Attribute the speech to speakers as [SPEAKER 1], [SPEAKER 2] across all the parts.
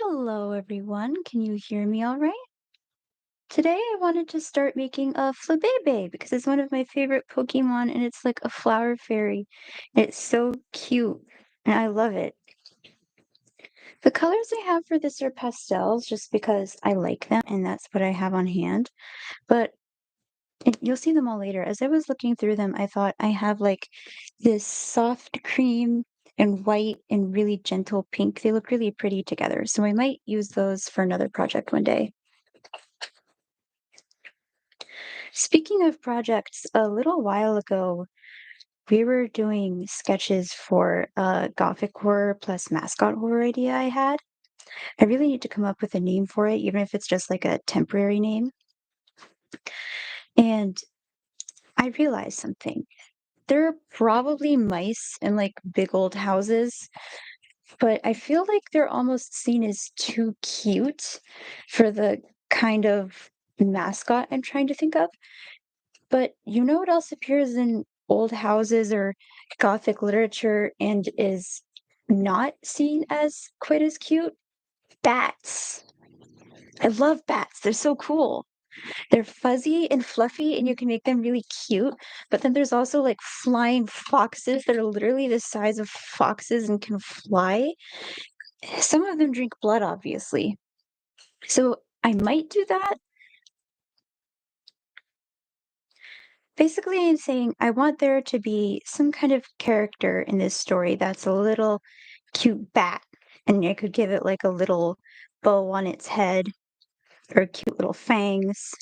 [SPEAKER 1] Hello, everyone. Can you hear me all right? Today, I wanted to start making a Flabebe because it's one of my favorite Pokemon and it's like a flower fairy. It's so cute and I love it. The colors I have for this are pastels just because I like them and that's what I have on hand. But you'll see them all later. As I was looking through them, I thought I have like this soft cream and white and really gentle pink. They look really pretty together. So I might use those for another project one day. Speaking of projects, a little while ago, we were doing sketches for a gothic horror plus mascot horror idea I had. I really need to come up with a name for it, even if it's just like a temporary name. And I realized something. There are probably mice in like big old houses, but I feel like they're almost seen as too cute for the kind of mascot I'm trying to think of. But you know what else appears in old houses or Gothic literature and is not seen as quite as cute? Bats. I love bats. They're so cool. They're fuzzy and fluffy, and you can make them really cute. But then there's also like flying foxes that are literally the size of foxes and can fly. Some of them drink blood, obviously. So I might do that. Basically, I'm saying I want there to be some kind of character in this story that's a little cute bat, and I could give it like a little bow on its head or cute little fangs.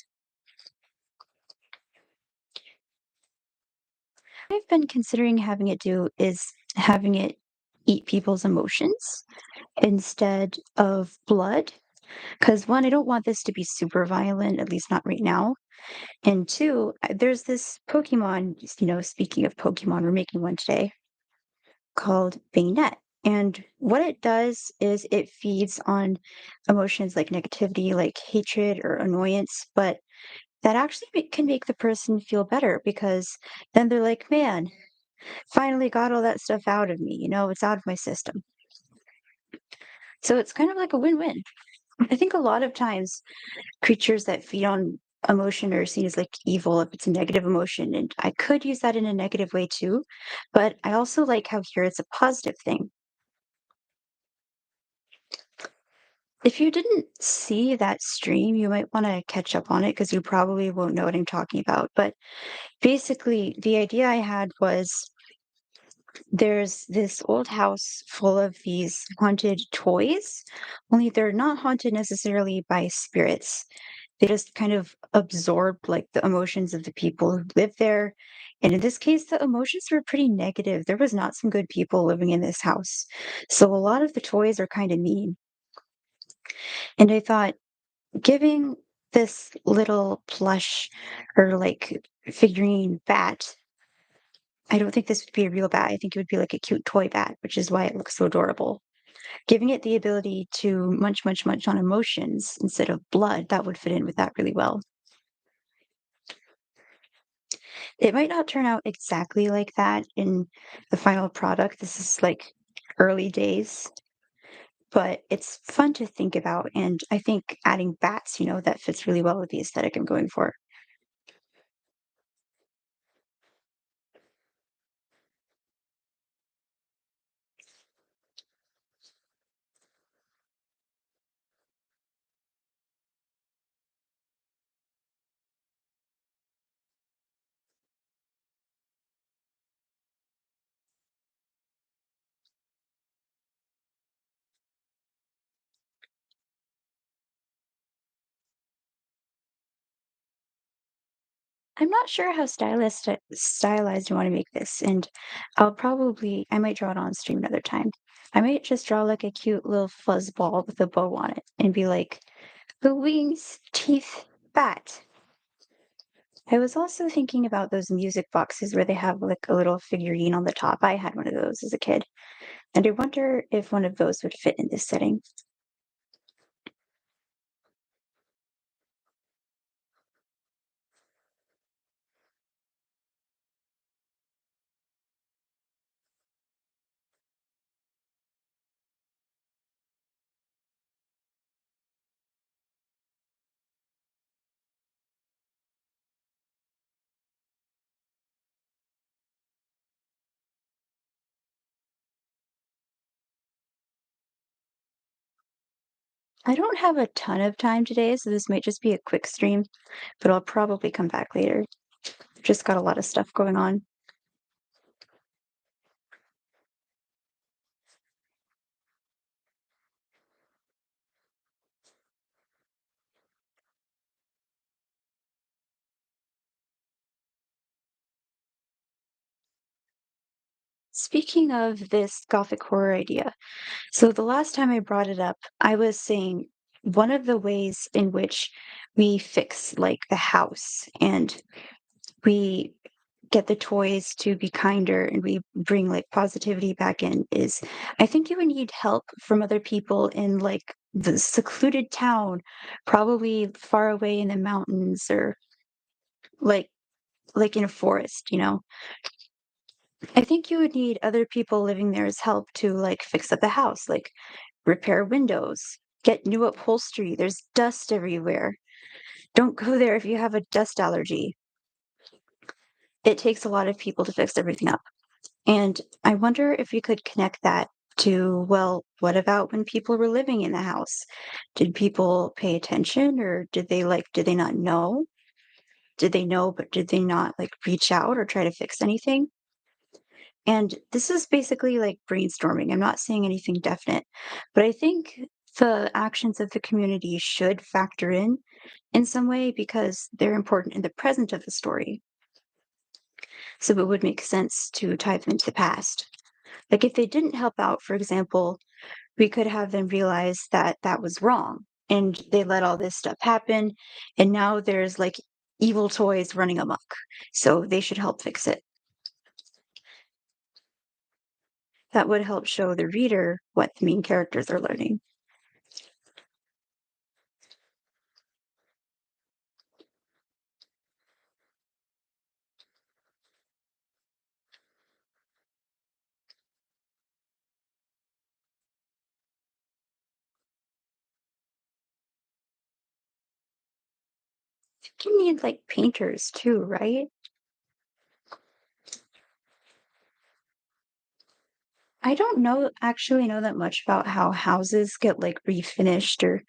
[SPEAKER 1] What I've been considering having it do is having it eat people's emotions instead of blood. Because one, I don't want this to be super violent, at least not right now. And two, there's this Pokemon, speaking of Pokemon, we're making one today called Bayonet. And what it does is it feeds on emotions like negativity, like hatred or annoyance, but that actually can make the person feel better because then they're like, man, finally got all that stuff out of me. It's out of my system. So it's kind of like a win win. I think a lot of times creatures that feed on emotion are seen as like evil if it's a negative emotion. And I could use that in a negative way too. But I also like how here it's a positive thing. If you didn't see that stream, you might want to catch up on it because you probably won't know what I'm talking about. But basically, the idea I had was there's this old house full of these haunted toys, only they're not haunted necessarily by spirits. They just kind of absorb like the emotions of the people who live there. And in this case, the emotions were pretty negative. There was not some good people living in this house. So a lot of the toys are kind of mean. And I thought, giving this little plush or like figurine bat, I don't think this would be a real bat. I think it would be like a cute toy bat, which is why it looks so adorable. Giving it the ability to munch, munch, munch on emotions instead of blood, that would fit in with that really well. It might not turn out exactly like that in the final product. This is like early days, but it's fun to think about. And I think adding bats, that fits really well with the aesthetic I'm going for. I'm not sure how stylized you wanna make this, and I might draw it on stream another time. I might just draw, like, a cute little fuzz ball with a bow on it and be like, "The wings, teeth, bat." I was also thinking about those music boxes where they have, like, a little figurine on the top. I had one of those as a kid, and I wonder if one of those would fit in this setting. I don't have a ton of time today, so this might just be a quick stream, but I'll probably come back later. Just got a lot of stuff going on. Speaking of this gothic horror idea, so the last time I brought it up, I was saying one of the ways in which we fix like the house and we get the toys to be kinder and we bring like positivity back in is I think you would need help from other people in like the secluded town, probably far away in the mountains or like like in a forest, you know. I think you would need other people living there as help to like fix up the house, like repair windows, get new upholstery. There's dust everywhere. Don't go there if you have a dust allergy. It takes a lot of people to fix everything up. And I wonder if we could connect that to, well, what about when people were living in the house? Did people pay attention or did they not know? Did they know, but did they not like reach out or try to fix anything? And this is basically like brainstorming. I'm not saying anything definite, but I think the actions of the community should factor in some way because they're important in the present of the story. So it would make sense to tie them into the past. Like if they didn't help out, for example, we could have them realize that that was wrong and they let all this stuff happen. And now there's like evil toys running amok. So they should help fix it. That would help show the reader what the main characters are learning. You need like painters too, right? I don't know actually know that much about how houses get like refinished or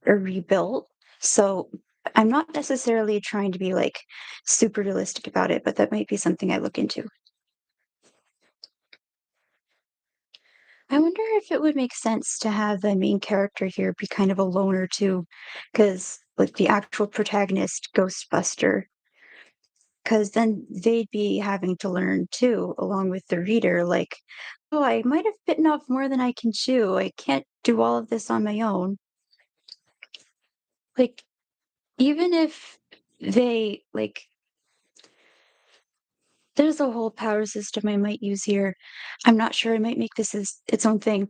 [SPEAKER 1] rebuilt. So I'm not necessarily trying to be like super realistic about it, but that might be something I look into. I wonder if it would make sense to have the main character here be kind of a loner too, because like the actual protagonist, Ghostbuster, because then they'd be having to learn too, along with the reader, like, oh, I might have bitten off more than I can chew. I can't do all of this on my own. Like, even if they like there's a whole power system I might use here. I'm not sure I might make this as its own thing.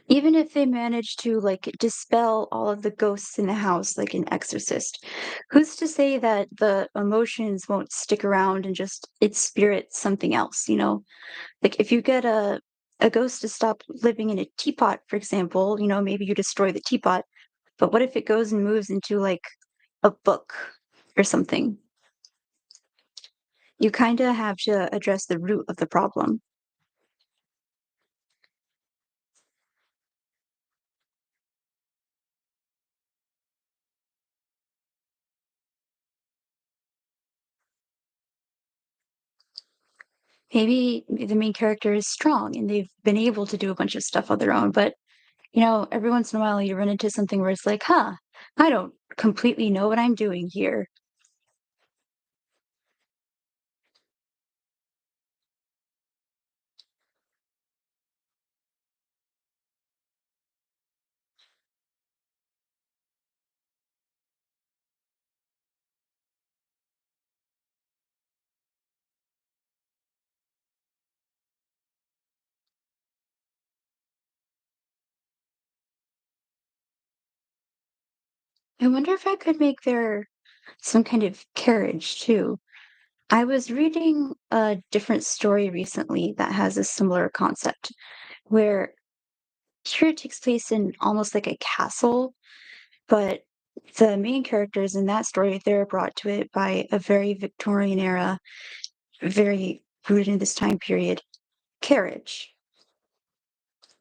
[SPEAKER 1] Even if they manage to like dispel all of the ghosts in the house like an exorcist, who's to say that the emotions won't stick around and just its spirit something else, you know? Like if you get a ghost to stop living in a teapot, for example, you know, maybe you destroy the teapot, but what if it goes and moves into like a book or something? You kind of have to address the root of the problem. Maybe the main character is strong and they've been able to do a bunch of stuff on their own, but you know, every once in a while you run into something where it's like, huh, I don't completely know what I'm doing here. I wonder if I could make there some kind of carriage too. I was reading a different story recently that has a similar concept where here it takes place in almost like a castle, but the main characters in that story, they're brought to it by a very Victorian era, very rooted in this time period carriage.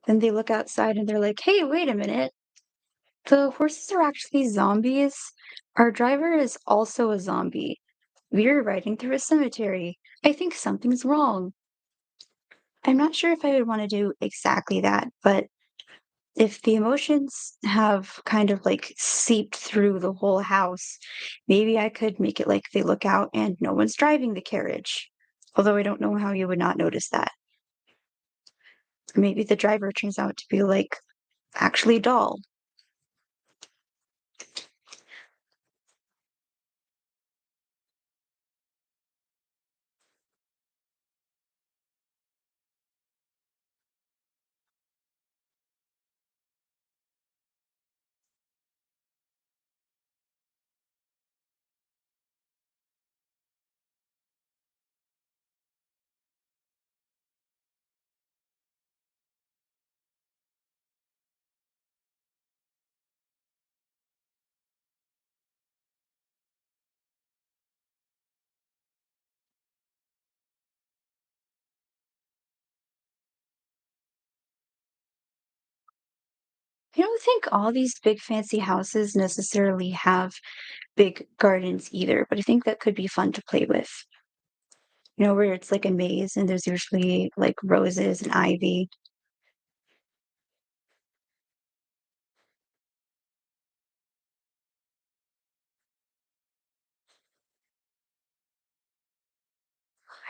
[SPEAKER 1] Then they look outside and they're like, hey, wait a minute. The horses are actually zombies. Our driver is also a zombie. We're riding through a cemetery. I think something's wrong. I'm not sure if I would want to do exactly that, but if the emotions have kind of like seeped through the whole house, maybe I could make it like they look out and no one's driving the carriage. Although I don't know how you would not notice that. Or maybe the driver turns out to be like actually dull. I don't think all these big fancy houses necessarily have big gardens either, but I think that could be fun to play with. Where it's like a maze and there's usually like roses and ivy.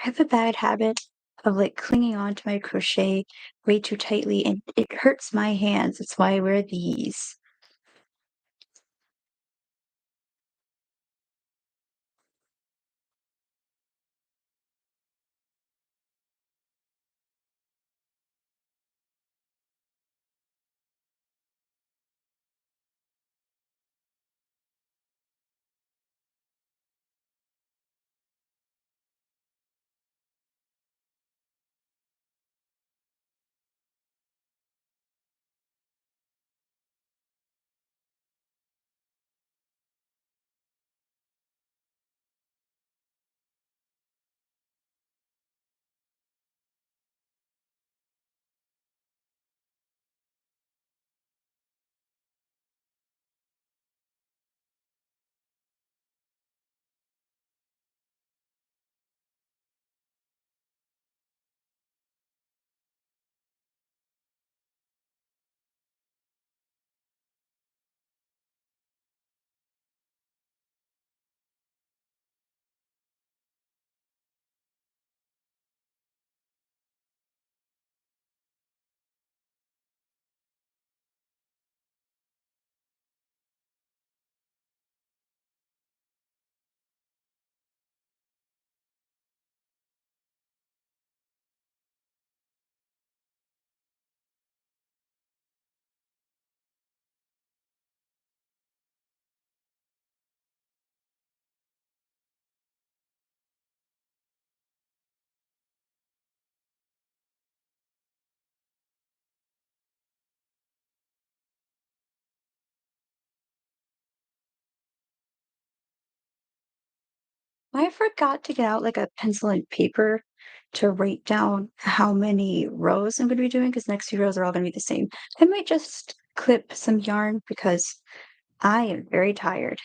[SPEAKER 1] I have a bad habit of like clinging on to my crochet way too tightly and it hurts my hands. That's why I wear these. I forgot to get out like a pencil and paper to write down how many rows I'm going to be doing because next few rows are all going to be the same. I might just clip some yarn because I am very tired.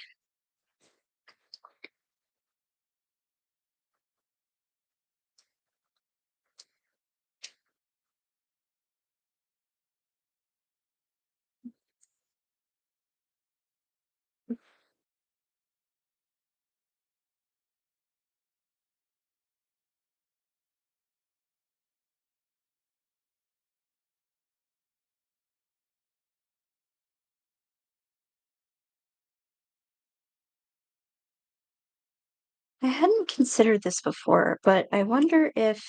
[SPEAKER 1] I hadn't considered this before, but I wonder if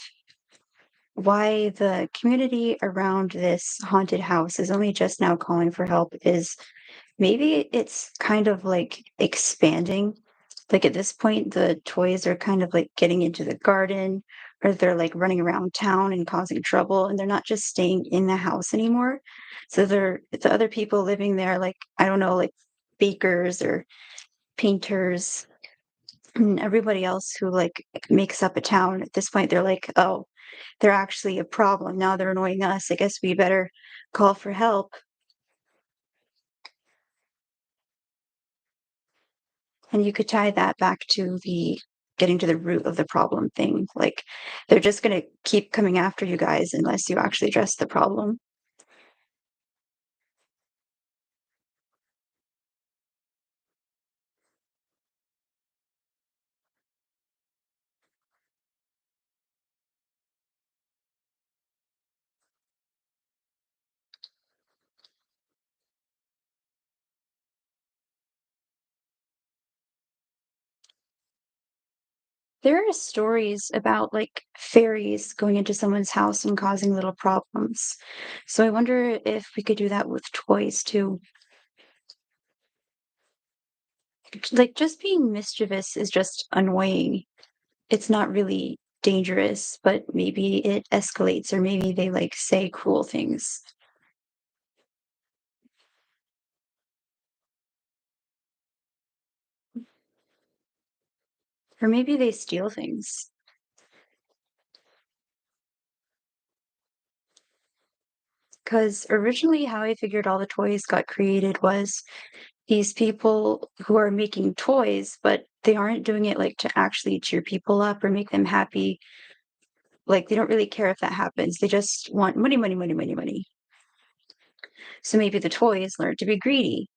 [SPEAKER 1] why the community around this haunted house is only just now calling for help is maybe it's kind of like expanding. Like at this point, the toys are kind of like getting into the garden or they're like running around town and causing trouble and they're not just staying in the house anymore. So the other people living there, like, I don't know, like bakers or painters and everybody else who like makes up a town at this point, they're like, oh, they're actually a problem. Now they're annoying us. I guess we better call for help. And you could tie that back to the getting to the root of the problem thing. Like, they're just gonna keep coming after you guys unless you actually address the problem. There are stories about, like, fairies going into someone's house and causing little problems. So I wonder if we could do that with toys too. Like, just being mischievous is just annoying. It's not really dangerous, but maybe it escalates or maybe they, like, say cruel things. Or maybe they steal things. 'Cause originally how I figured all the toys got created was these people who are making toys, but they aren't doing it, like, to actually cheer people up or make them happy. Like, they don't really care if that happens. They just want money, money, money, money, money. So maybe the toys learn to be greedy.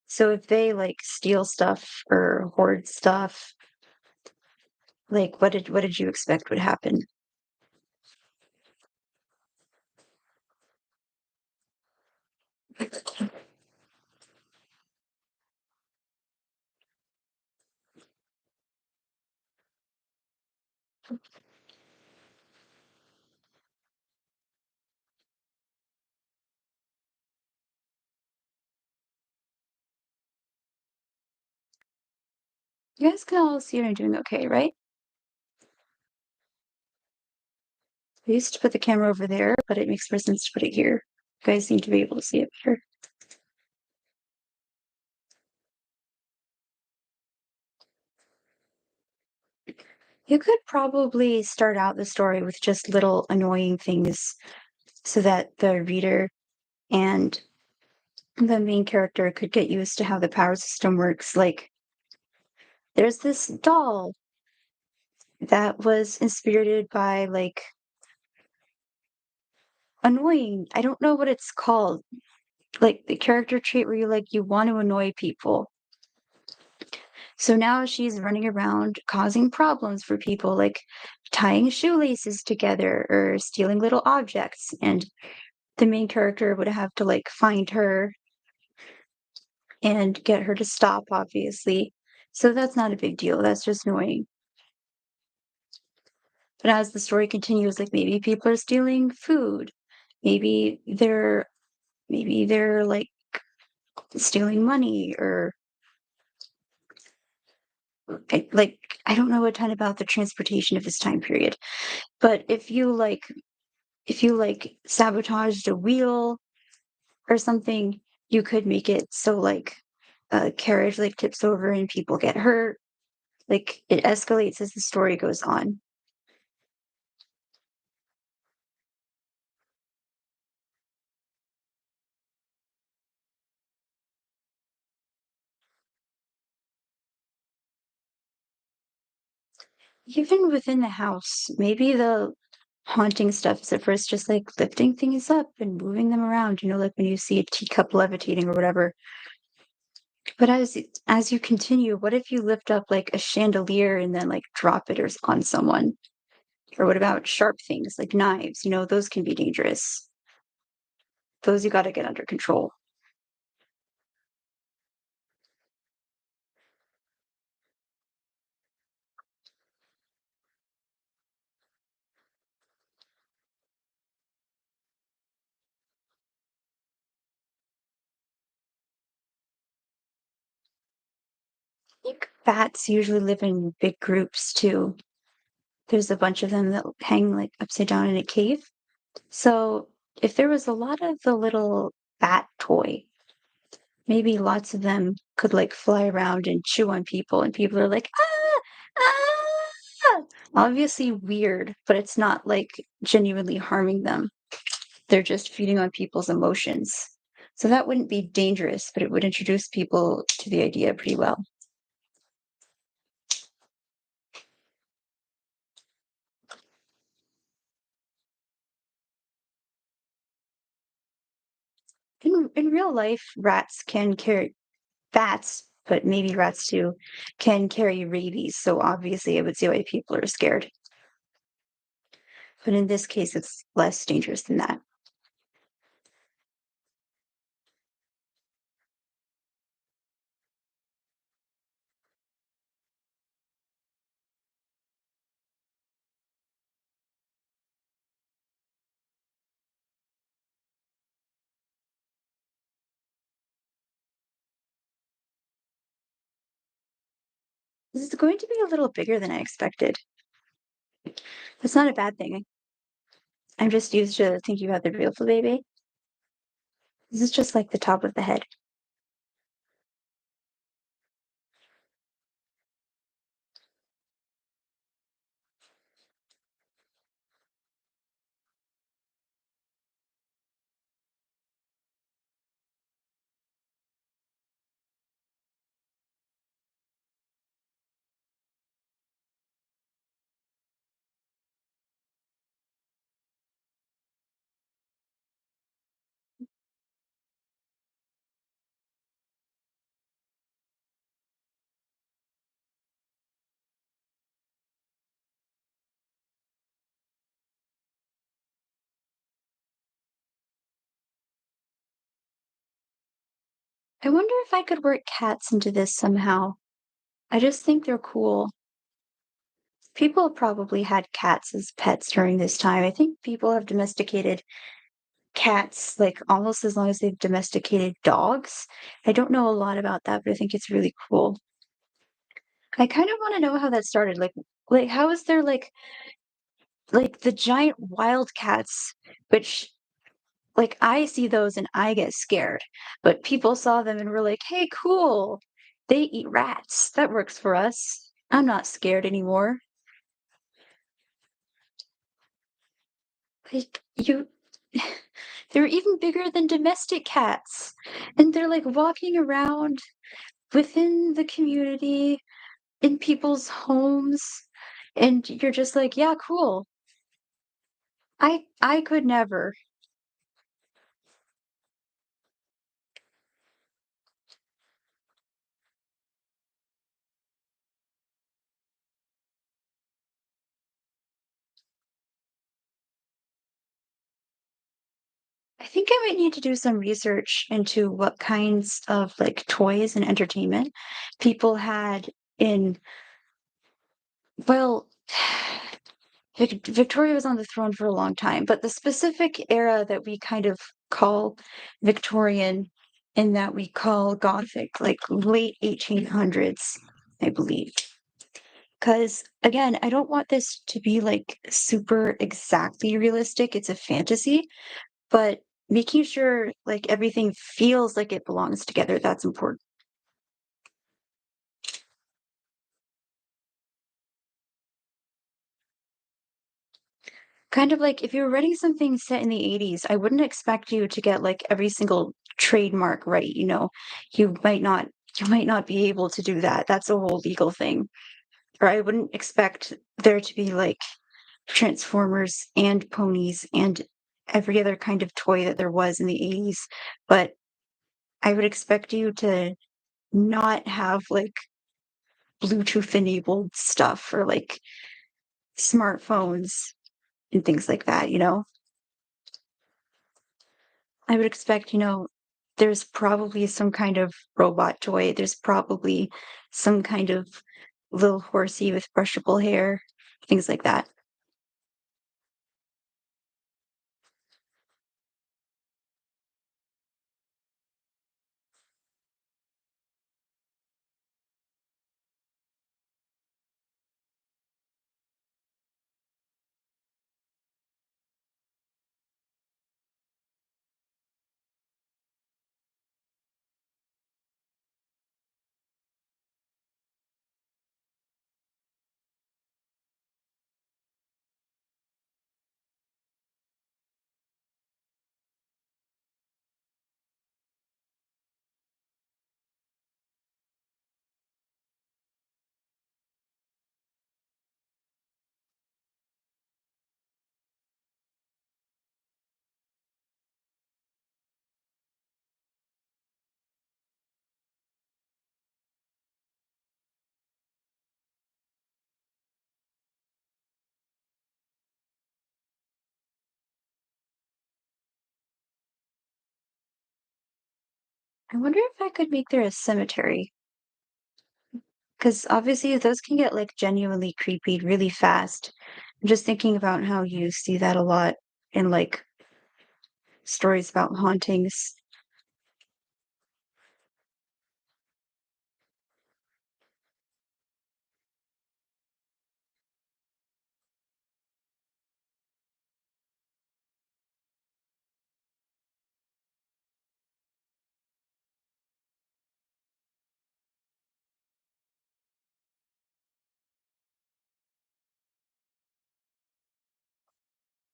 [SPEAKER 1] So if they, like, steal stuff or hoard stuff, like, what did you expect would happen? You guys can all see I'm doing okay, right? I used to put the camera over there, but it makes more sense to put it here. You guys seem to be able to see it better. You could probably start out the story with just little annoying things so that the reader and the main character could get used to how the power system works. Like, there's this doll that was inspired by, like, annoying. I don't know what it's called. Like, the character trait where you want to annoy people. So now she's running around causing problems for people, like tying shoelaces together or stealing little objects. And the main character would have to, like, find her and get her to stop, obviously. So that's not a big deal. That's just annoying. But as the story continues, like, maybe people are stealing food. Maybe they're like stealing money or like I don't know a ton about the transportation of this time period. But if you sabotaged a wheel or something, you could make it so, like, a carriage, like, tips over and people get hurt. Like, it escalates as the story goes on. Even within the house, maybe the haunting stuff is at first just, like, lifting things up and moving them around, like when you see a teacup levitating or whatever. But as you continue, what if you lift up, like, a chandelier and then, like, drop it on someone? Or what about sharp things like knives? Those can be dangerous. Those you gotta get under control. I think bats usually live in big groups too. There's a bunch of them that hang, like, upside down in a cave. So, if there was a lot of the little bat toy, maybe lots of them could, like, fly around and chew on people, and people are like, "Ah! Ah!" Obviously weird, but it's not, like, genuinely harming them. They're just feeding on people's emotions. So that wouldn't be dangerous, but it would introduce people to the idea pretty well. In real life, rats can carry bats, but maybe rats too, can carry rabies. So obviously, I would see why people are scared. But in this case, it's less dangerous than that. This is going to be a little bigger than I expected. That's not a bad thing. I'm just used to thinking about the real Flabebe. This is just like the top of the head. I wonder if I could work cats into this somehow. I just think they're cool. People probably had cats as pets during this time. I think people have domesticated cats like almost as long as they've domesticated dogs. I don't know a lot about that, but I think it's really cool. I kind of want to know how that started. Like how is there like the giant wildcats, which like I see those and I get scared, but people saw them and were like, "Hey, cool. They eat rats. That works for us. I'm not scared anymore." Like you they're even bigger than domestic cats. And they're like walking around within the community in people's homes and you're just like, "Yeah, cool." I could never. I think I might need to do some research into what kinds of like toys and entertainment people had in, well, Victoria was on the throne for a long time, but the specific era that we kind of call Victorian and that we call Gothic, like late 1800s, I believe. Because again, I don't want this to be like super exactly realistic. It's a fantasy, but making sure like everything feels like it belongs together, that's important. Kind of like if you were writing something set in the 80s, I wouldn't expect you to get like every single trademark right, you know. You might not you might not be able to do that. That's a whole legal thing. Or I wouldn't expect there to be like Transformers and ponies and every other kind of toy that there was in the 80s, but I would expect you to not have like Bluetooth enabled stuff or like smartphones and things like that, you know? I would expect, you know, there's probably some kind of robot toy. There's probably some kind of little horsey with brushable hair, things like that. I wonder if I could make there a cemetery, because obviously those can get like genuinely creepy really fast. I'm just thinking about how you see that a lot in like stories about hauntings.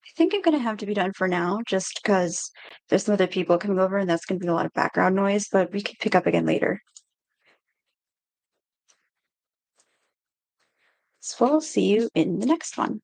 [SPEAKER 1] I think I'm gonna have to be done for now, just because there's some other people coming over and that's gonna be a lot of background noise, but we can pick up again later. So we'll see you in the next one.